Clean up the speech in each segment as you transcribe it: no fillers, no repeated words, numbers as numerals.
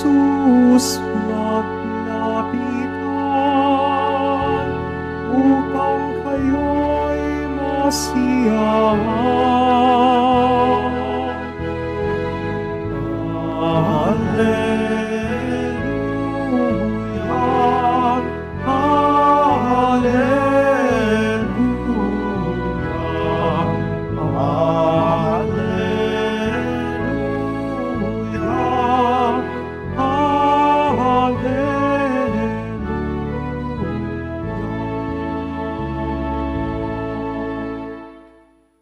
Jesus maglapitan upang kayo'y masiyahan. Hallelujah, Hallelujah, Hallelujah, Hallelujah.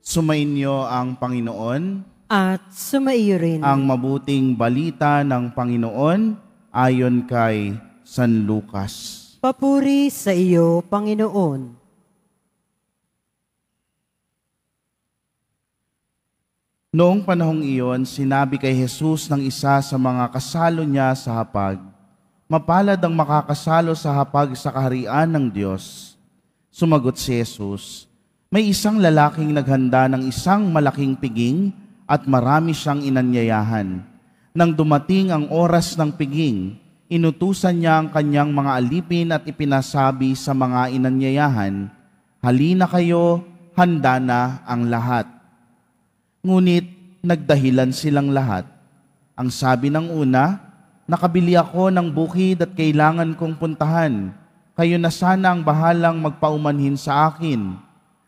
Sumainyo ang Panginoon. At sumaiyo rin Ang mabuting balita ng Panginoon ayon kay San Lucas. papuri sa iyo, Panginoon. Noong panahong iyon, sinabi kay Jesus ng isa sa mga kasalo niya sa hapag, "Mapalad ang makakasalo sa hapag sa kaharian ng Diyos." Sumagot si Jesus, "May isang lalaking naghanda ng isang malaking piging at marami siyang inanyayahan. Nang dumating ang oras ng piging, inutusan niya ang kanyang mga alipin at ipinasabi sa mga inanyayahan, 'Halina kayo, handa na ang lahat.' Ngunit nagdahilan silang lahat. Ang sabi ng una, 'Nakabili ako ng bukid at kailangan kong puntahan. Kayo na sana ang bahalang magpaumanhin sa akin.'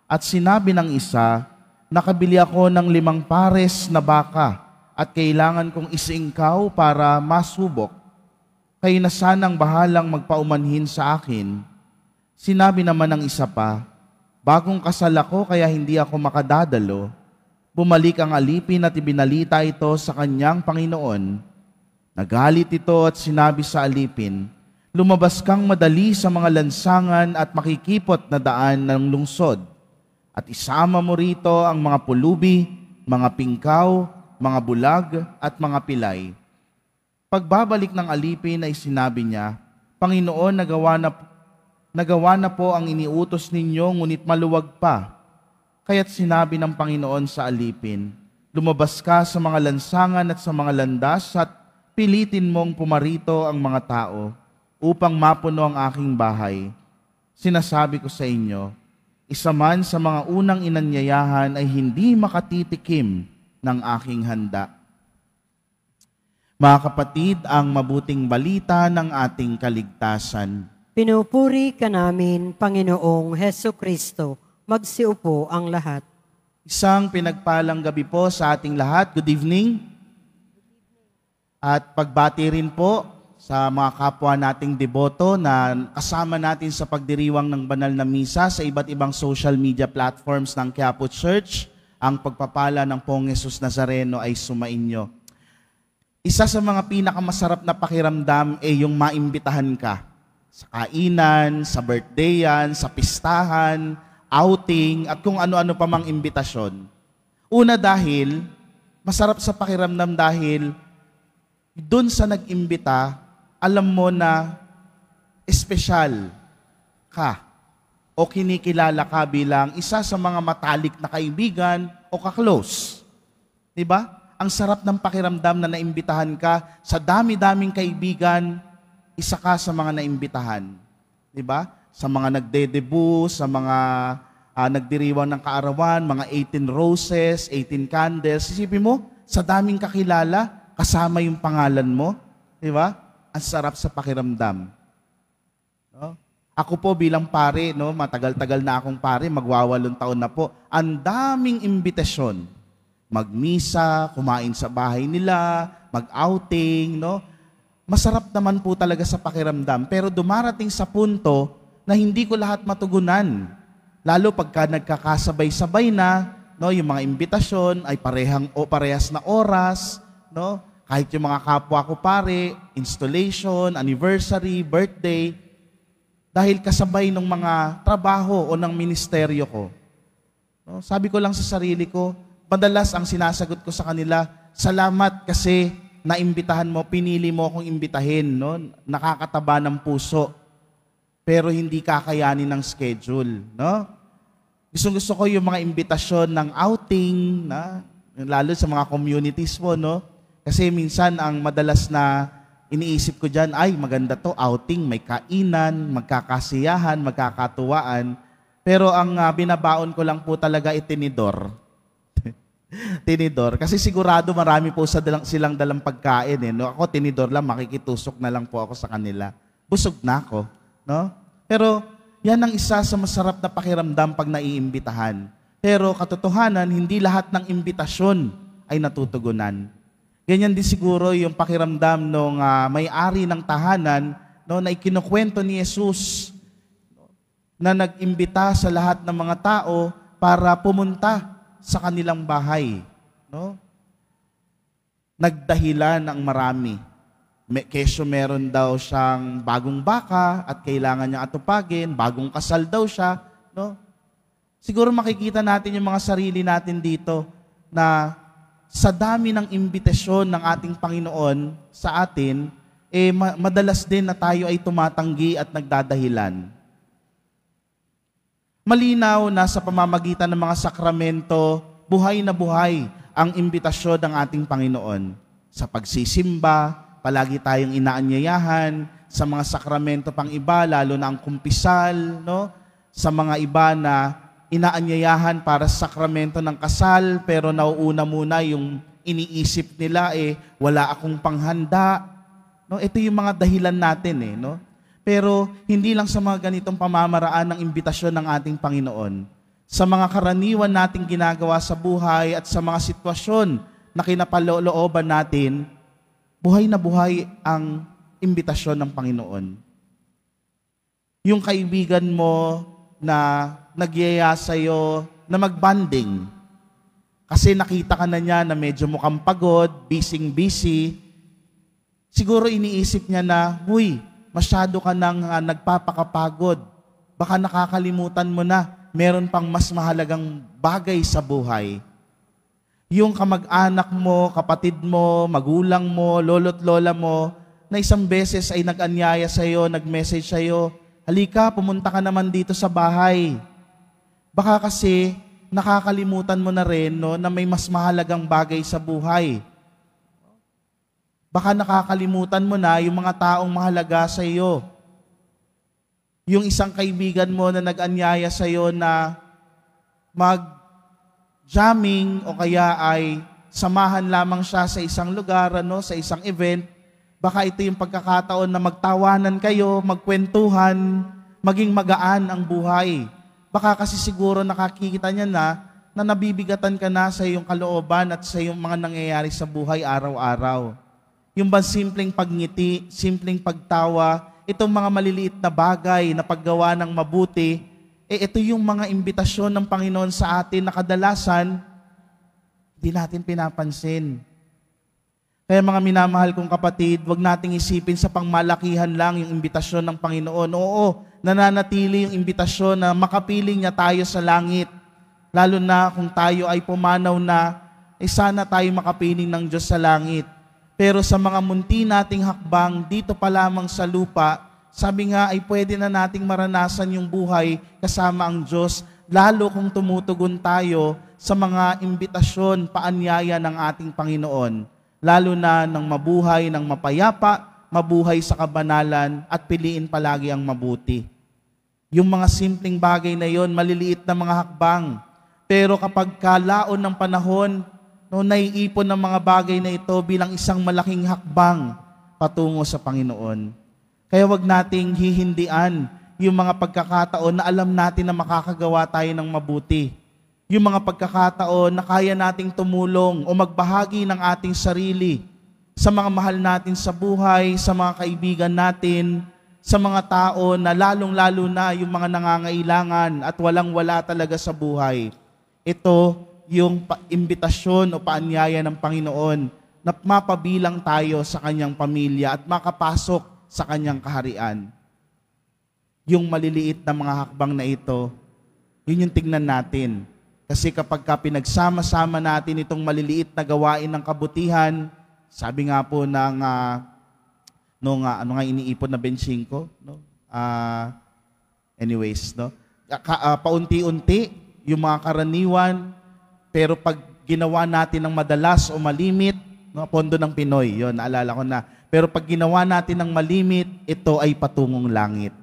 At sinabi ng isa, 'Nakabili ako ng 5 pares na baka at kailangan kong isingkaw para masubok. Kayo na sanang bahalang magpaumanhin sa akin.' Sinabi naman ng isa pa, 'Bagong kasal ako kaya hindi ako makadadalo.' Bumalik ang alipin at ibinalita ito sa kanyang Panginoon. Nagalit ito at sinabi sa alipin, 'Lumabas kang madali sa mga lansangan at makikipot na daan ng lungsod. At isama mo rito ang mga pulubi, mga pingkaw, mga bulag, at mga pilay.' Pagbabalik ng alipin ay sinabi niya, 'Panginoon, nagawa na po ang iniutos ninyo, ngunit maluwag pa.' Kaya't sinabi ng Panginoon sa alipin, 'Lumabas ka sa mga lansangan at sa mga landas at pilitin mong pumarito ang mga tao upang mapuno ang aking bahay. Sinasabi ko sa inyo, isa man sa mga unang inanyayahan ay hindi makatitikim ng aking handa.'" Mga kapatid, ang mabuting balita ng ating kaligtasan. Pinupuri ka namin, Panginoong Heso Kristo. Magsiupo ang lahat. Isang pinagpalang gabi po sa ating lahat. Good evening. At pagbati rin po sa mga kapwa nating deboto na kasama natin sa pagdiriwang ng banal na misa sa iba't ibang social media platforms ng Quiapo Church. Ang pagpapala ng Pong Jesus Nazareno ay sumainyo. Isa sa mga pinakamasarap na pakiramdam ay yung maimbitahan ka sa kainan, sa birthdayan, sa pistahan, outing, at kung ano-ano pa mang imbitasyon. Una dahil, masarap sa pakiramdam dahil dun sa nag-imbita, alam mo na espesyal ka o kinikilala ka bilang isa sa mga matalik na kaibigan o ka-close. Diba? Ang sarap ng pakiramdam na naimbitahan ka sa dami-daming kaibigan, isa ka sa mga naimbitahan. Diba? Sa mga nagde-debut, sa mga nagdiriwang ng kaarawan, mga 18 roses, 18 candles. Isipin mo, sa daming kakilala, kasama yung pangalan mo. Di ba? Ang sarap sa pakiramdam. No? Ako po bilang pare, no, matagal-tagal na akong pare, magwawalong taon na po. Ang daming imbitasyon. Magmisa, kumain sa bahay nila, mag-outing, no? Masarap naman po talaga sa pakiramdam. Pero dumarating sa punto na hindi ko lahat matugunan. Lalo pagka nagkakasabay-sabay na, no, yung mga imbitasyon ay parehas na oras, no? Kahit yung mga kapwa ko pare, installation, anniversary, birthday, dahil kasabay ng mga trabaho o ng ministeryo ko. No? Sabi ko lang sa sarili ko, madalas ang sinasagot ko sa kanila, salamat kasi naimbitahan mo, pinili mo akong imbitahin, no? Nakakataba ng puso. Pero hindi kakayanin ng schedule, no? Gusto ko yung mga imbitasyon ng outing, na lalo sa mga communities mo, no? Kasi minsan ang madalas na iniisip ko dyan, ay maganda to, outing, may kainan, magkakasiyahan, magkakatuwaan. Pero ang binabaon ko lang po talaga itinidor. Tinidor. Kasi sigurado marami po silang dalang pagkain. No? Ako tinidor lang, makikitusok na lang po ako sa kanila. Busog na ako. No? Pero yan ang isa sa masarap na pakiramdam pag naiimbitahan. Pero katotohanan, hindi lahat ng imbitasyon ay natutugunan. Ganyan din siguro yung pakiramdam ng may-ari ng tahanan no, na ikinukwento ni Jesus na nag-imbita sa lahat ng mga tao para pumunta sa kanilang bahay. No? Nagdahilan ang marami. Kesyo meron daw siyang bagong baka at kailangan niyang atupagin, bagong kasal daw siya. No? Siguro makikita natin yung mga sarili natin dito na sa dami ng imbitasyon ng ating Panginoon sa atin, madalas din na tayo ay tumatanggi at nagdadahilan. Malinaw na sa pamamagitan ng mga sakramento, buhay na buhay ang imbitasyon ng ating Panginoon. Sa pagsisimba, palagi tayong inaanyayahan, sa mga sakramento pang iba, lalo na ang kumpisal, no? Sa mga iba na inaanyayahan para sa sakramento ng kasal, pero nauuna muna yung iniisip nila, wala akong panghanda. No? Ito yung mga dahilan natin, no? Pero hindi lang sa mga ganitong pamamaraan ng imbitasyon ng ating Panginoon. Sa mga karaniwan nating ginagawa sa buhay at sa mga sitwasyon na kinapalooban natin, buhay na buhay ang imbitasyon ng Panginoon. Yung kaibigan mo na nagyaya sa'yo na magbanding, kasi nakita ka na niya na medyo mukhang pagod, busy, siguro iniisip niya na, huy, masyado ka nang nagpapakapagod. Baka nakakalimutan mo na meron pang mas mahalagang bagay sa buhay. Yung kamag-anak mo, kapatid mo, magulang mo, lolo't lola mo, na isang beses ay nag-anyaya sa'yo, nag-message sa'yo, halika, pumunta ka naman dito sa bahay. Baka kasi nakakalimutan mo na rin no, na may mas mahalagang bagay sa buhay. Baka nakakalimutan mo na yung mga taong mahalaga sa iyo. Yung isang kaibigan mo na nag-anyaya sa iyo na mag-jamming o kaya ay samahan lamang siya sa isang lugar, sa isang event, baka ito yung pagkakataon na magtawanan kayo, magkwentuhan, maging magaan ang buhay. Baka kasi siguro nakakikita niya na nabibigatan ka na sa iyong kalooban at sa iyong mga nangyayari sa buhay araw-araw. Yung ba simpleng pagngiti, simpleng pagtawa, itong mga maliliit na bagay na paggawa ng mabuti, ito yung mga imbitasyon ng Panginoon sa atin na kadalasan, hindi natin pinapansin. Kaya mga minamahal kong kapatid, wag nating isipin sa pangmalakihan lang yung imbitasyon ng Panginoon. Oo, nananatili yung imbitasyon na makapiling niya tayo sa langit. Lalo na kung tayo ay pumanaw na, sana tayo makapiling ng Diyos sa langit. Pero sa mga munti nating hakbang, dito pa lamang sa lupa, sabi nga ay pwede na nating maranasan yung buhay kasama ang Diyos, lalo kung tumutugon tayo sa mga imbitasyon, paanyaya ng ating Panginoon. Lalo na ng mabuhay ng mapayapa, mabuhay sa kabanalan, at piliin palagi ang mabuti. Yung mga simpleng bagay na yon, maliliit na mga hakbang. Pero kapag kalaon ng panahon, naiipon ng mga bagay na ito bilang isang malaking hakbang patungo sa Panginoon. Kaya wag nating hihindian yung mga pagkakataon na alam natin na makakagawa tayo ng mabuti. Yung mga pagkakataon na kaya nating tumulong o magbahagi ng ating sarili sa mga mahal natin sa buhay, sa mga kaibigan natin, sa mga tao na lalong-lalo na yung mga nangangailangan at walang-wala talaga sa buhay. Ito yung imbitasyon o paanyaya ng Panginoon na mapabilang tayo sa kanyang pamilya at makapasok sa kanyang kaharian. Yung maliliit na mga hakbang na ito, yun yung tignan natin. Kasi kapag pinagsama-sama natin itong maliliit na gawain ng kabutihan, sabi nga po ng iniipon na 25, no? Paunti-unti yung mga karaniwan, pero pag ginawa natin ng madalas o malimit, no? Pondo ng Pinoy, yon naalala ko na. Pero pag ginawa natin ng malimit, ito ay patungong langit.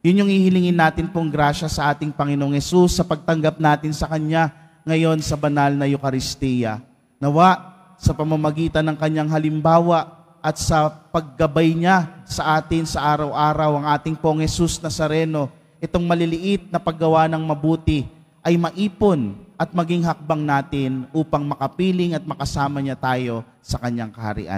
Yun yung ihilingin natin pong grasya sa ating Panginoong Hesus sa pagtanggap natin sa Kanya ngayon sa banal na Eukaristiya. Nawa, sa pamamagitan ng Kanyang halimbawa at sa paggabay niya sa atin sa araw-araw, ang ating pong Hesus Nazareno, itong maliliit na paggawa ng mabuti ay maipon at maging hakbang natin upang makapiling at makasama niya tayo sa Kanyang kaharian.